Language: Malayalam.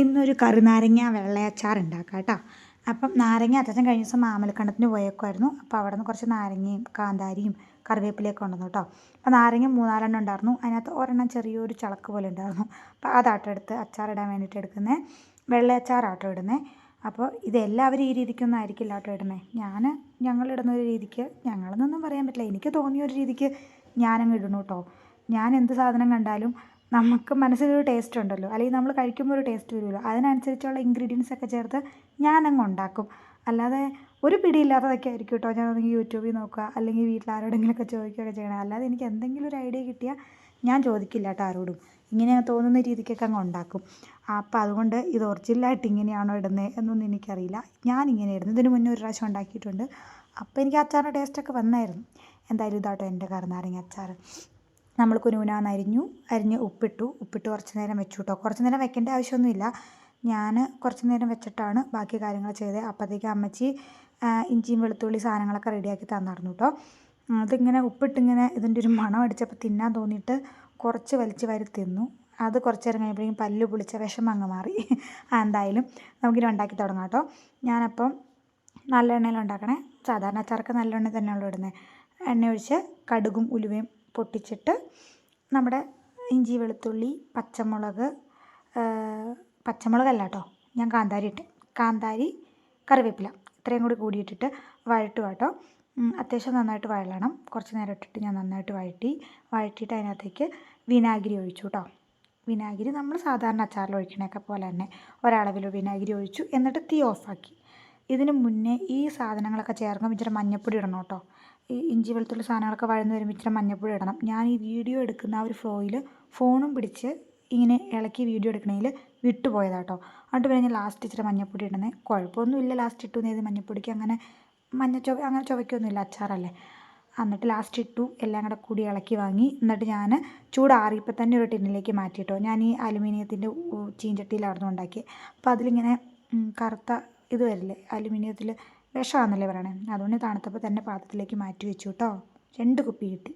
ഇന്നൊരു കറിനാരങ്ങ വെള്ളയച്ചാർ ഉണ്ടാക്കാം കേട്ടോ. അപ്പം നാരങ്ങ അച്ചാച്ചൻ കഴിഞ്ഞ ദിവസം മാമലക്കണ്ടത്തിന് പോയേക്കുമായിരുന്നു. അപ്പോൾ അവിടെ നിന്ന് കുറച്ച് നാരങ്ങയും കാന്താരിയും കറിവേപ്പിലയൊക്കെ കൊണ്ടുവന്നു കേട്ടോ. അപ്പോൾ നാരങ്ങ 3-4 ഉണ്ടായിരുന്നു. അതിനകത്ത് ഒരെണ്ണം ചെറിയൊരു ചളക്ക് പോലെ ഉണ്ടായിരുന്നു. അപ്പോൾ അതാട്ടോ എടുത്ത് അച്ചാറിടാൻ വേണ്ടിയിട്ട് എടുക്കുന്നത്. വെള്ളയച്ചാറാട്ടോ ഇടുന്നത്. അപ്പോൾ ഇതെല്ലാവരും ഈ രീതിക്കൊന്നും ആയിരിക്കില്ല കേട്ടോ ഇടുന്നത്. ഞങ്ങളിടുന്ന ഒരു രീതിക്ക്, ഞങ്ങളെന്നൊന്നും പറയാൻ പറ്റില്ല, എനിക്ക് തോന്നിയ ഒരു രീതിക്ക് ഞാനങ്ങ് ഇടണു കേട്ടോ. ഞാൻ എന്ത് സാധനം കണ്ടാലും നമുക്ക് മനസ്സിലൊരു ടേസ്റ്റ് ഉണ്ടല്ലോ, അല്ലെങ്കിൽ നമ്മൾ കഴിക്കുമ്പോൾ ഒരു ടേസ്റ്റ് വരുമല്ലോ, അതിനനുസരിച്ചുള്ള ഇൻഗ്രീഡിയൻസ് ഒക്കെ ചേർത്ത് ഞാനങ്ങ് ഉണ്ടാക്കും. അല്ലാതെ ഒരു പിടിയില്ലാത്തതൊക്കെ ആയിരിക്കും കേട്ടോ ഞാൻ ഒന്നെങ്കിൽ യൂട്യൂബിൽ നോക്കുക, അല്ലെങ്കിൽ വീട്ടിൽ ആരോടെങ്കിലുമൊക്കെ ചോദിക്കുകയൊക്കെ ചെയ്യണം. അല്ലാതെ എനിക്ക് എന്തെങ്കിലും ഒരു ഐഡിയ കിട്ടിയാൽ ഞാൻ ചോദിക്കില്ല കേട്ടോ ആരോടും. ഇങ്ങനെ തോന്നുന്ന രീതിക്കൊക്കെ അങ്ങ് ഉണ്ടാക്കും. അപ്പോൾ അതുകൊണ്ട് ഇത് ഒറിജിനലായിട്ട് ഇങ്ങനെയാണോ ഇടുന്നത് എന്നൊന്നും എനിക്കറിയില്ല. ഞാനിങ്ങനെ ഇടുന്നത്. ഇതിന് മുന്നേ ഒരു പ്രാവശ്യം ഉണ്ടാക്കിയിട്ടുണ്ട്. അപ്പോൾ എനിക്ക് അച്ചാറിൻ്റെ ടേസ്റ്റൊക്കെ വന്നായിരുന്നു. എന്തായാലും ഇതാട്ടോ എൻ്റെ കറിനാരങ്ങ അച്ചാർ. നമ്മൾ കുനുകുനാന്ന് അരിഞ്ഞ് ഉപ്പിട്ട് കുറച്ച് നേരം വെച്ചു കേട്ടോ. കുറച്ച് നേരം വെക്കേണ്ട ആവശ്യമൊന്നുമില്ല. ഞാൻ കുറച്ച് നേരം വെച്ചിട്ടാണ് ബാക്കി കാര്യങ്ങൾ ചെയ്തത്. അപ്പോഴത്തേക്ക് അമ്മച്ചി ഇഞ്ചിയും വെളുത്തുള്ളി സാധനങ്ങളൊക്കെ റെഡിയാക്കി തന്നായിരുന്നു കേട്ടോ. അതിങ്ങനെ ഉപ്പിട്ടിങ്ങനെ ഇതിൻ്റെ ഒരു മണം അടിച്ചപ്പോൾ തിന്നാൻ തോന്നിയിട്ട് കുറച്ച് വലിച്ച് വാരി തിന്നു. അത് കുറച്ച് നേരം കഴിയുമ്പോഴേക്കും പല്ല് പുളിച്ച വിഷമം അങ്ങ് മാറി. എന്തായാലും നമുക്കിനി ഉണ്ടാക്കി തുടങ്ങാം കേട്ടോ. ഞാനപ്പം നല്ല എണ്ണയിൽ ഉണ്ടാക്കണേ. സാധാരണ അച്ചാറൊക്കെ നല്ല എണ്ണ തന്നെയാണല്ലോ ഇടുന്നത്. എണ്ണ ഒഴിച്ച് കടുകും ഉലുവയും പൊട്ടിച്ചിട്ട് നമ്മുടെ ഇഞ്ചി വെളുത്തുള്ളി പച്ചമുളകല്ല കേട്ടോ, ഞാൻ കാന്താരി ഇട്ട്, കാന്താരി കറിവേപ്പില ഇത്രയും കൂടി കൂടിയിട്ടിട്ട് വഴട്ടുക കേട്ടോ. അത്യാവശ്യം നന്നായിട്ട് വഴലണം. കുറച്ച് നേരം ഇട്ടിട്ട് ഞാൻ നന്നായിട്ട് വഴറ്റിയിട്ട് അതിനകത്തേക്ക് വിനാഗിരി ഒഴിച്ചു കേട്ടോ. വിനാഗിരി നമ്മൾ സാധാരണ അച്ചാറിൽ ഒഴിക്കണയൊക്കെ പോലെ തന്നെ ഒരളവിൽ വിനാഗിരി ഒഴിച്ചു. എന്നിട്ട് തീ ഓഫാക്കി. ഇതിന് മുന്നേ ഈ സാധനങ്ങളൊക്കെ ചേർക്കുമ്പോൾ ഇച്ചിരി മഞ്ഞൾപ്പൊടി ഇടണം കേട്ടോ. ഈ ഇഞ്ചി വെളുത്തുള്ളി സാധനങ്ങളൊക്കെ വഴന്ന് വരുമ്പോൾ ഇച്ചിരി മഞ്ഞൾപ്പൊടി ഇടണം. ഞാൻ ഈ വീഡിയോ എടുക്കുന്ന ആ ഒരു ഫ്ലോയിൽ ഫോണും പിടിച്ച് ഇങ്ങനെ ഇളക്കി വീഡിയോ എടുക്കണതിൽ വിട്ടുപോയതാട്ടോ. എന്നിട്ട് പിന്നെ ഞാൻ ലാസ്റ്റ് ഇച്ചിരി മഞ്ഞൾപ്പൊടി ഇടുന്നത്. കുഴപ്പമൊന്നുമില്ല, ലാസ്റ്റ് ഇട്ടു ചെയ്ത് മഞ്ഞൾപ്പൊടിക്ക് അങ്ങനെ അങ്ങനെ ചുവയ്ക്കൊന്നുമില്ല, അച്ചാറല്ലേ. എന്നിട്ട് ലാസ്റ്റ് ഇട്ടു, എല്ലാം കൂടെ കൂടി ഇളക്കി വാങ്ങി. എന്നിട്ട് ഞാൻ ചൂടാറിയപ്പോൾ തന്നെ ഒരു ടിന്നിലേക്ക് മാറ്റിയിട്ടോ. ഞാൻ ഈ അലുമിനിയത്തിൻ്റെ ചീഞ്ചട്ടിയിലായിരുന്നു ഉണ്ടാക്കിയത്. അപ്പോൾ അതിലിങ്ങനെ കറുത്ത ഇത് വരില്ലേ, അലുമിനിയത്തിൽ വിഷമാണെന്നല്ലേ പറയണേ. അതുകൊണ്ട് തണുത്തപ്പോൾ തന്നെ പാത്രത്തിലേക്ക് മാറ്റി വെച്ചു കേട്ടോ. 2 കുപ്പി കിട്ടി.